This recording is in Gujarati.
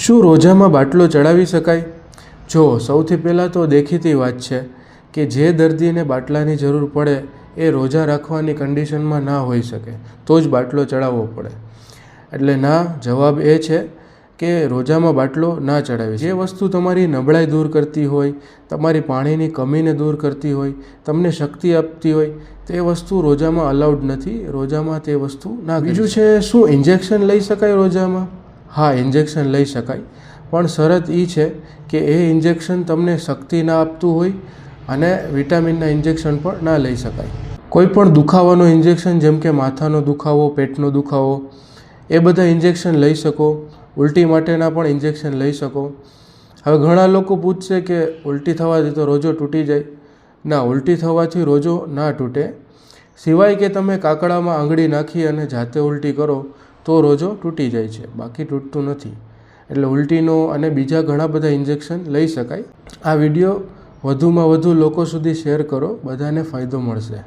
શું રોજામાં બાટલો ચડાવી શકાય? જો સૌથી પહેલાં તો દેખીતી વાત છે કે જે દર્દીને બાટલાની જરૂર પડે એ રોજા રાખવાની કન્ડિશનમાં ના હોઈ શકે, તો જ બાટલો ચડાવવો પડે. એટલે ના, જવાબ એ છે કે રોજામાં બાટલો ના ચડાવી. જે વસ્તુ તમારી નબળાઈ દૂર કરતી હોય, તમારી પાણીની કમીને દૂર કરતી હોય, તમને શક્તિ આપતી હોય, તે વસ્તુ રોજામાં અલાઉડ નથી. રોજામાં તે વસ્તુ ના. બીજું છે, શું ઇન્જેક્શન લઈ શકાય રોજામાં? હા, ઇન્જેક્શન લઈ શકાય, પણ શરત એ છે કે એ ઇન્જેક્શન તમને શક્તિ ના આપતું હોય અને વિટામિનના ઇન્જેક્શન પણ ના લઈ શકાય. કોઈ પણ દુખાવાનો ઇન્જેક્શન, જેમ કે માથાનો દુખાવો, પેટનો દુખાવો, એ બધા ઇન્જેક્શન લઈ શકો. ઉલટી માટેના પણ ઇન્જેક્શન લઈ શકો. હવે ઘણા લોકો પૂછશે કે ઉલટી થવાથી તો રોજો તૂટી જાય. ના, ઉલટી થવાથી રોજો ના તૂટે, સિવાય કે તમે કાકડામાં આંગળી નાખી અને જાતે ઉલટી કરો તો રોજો તૂટી જાય છે, બાકી તૂટતું નથી. એટલે ઉલટીનો અને બીજા ઘણા બધા ઇન્જેક્શન લઈ શકાય. આ વિડીયો વધુમાં વધુ લોકો સુધી શેર કરો, બધાને ફાયદો મળશે.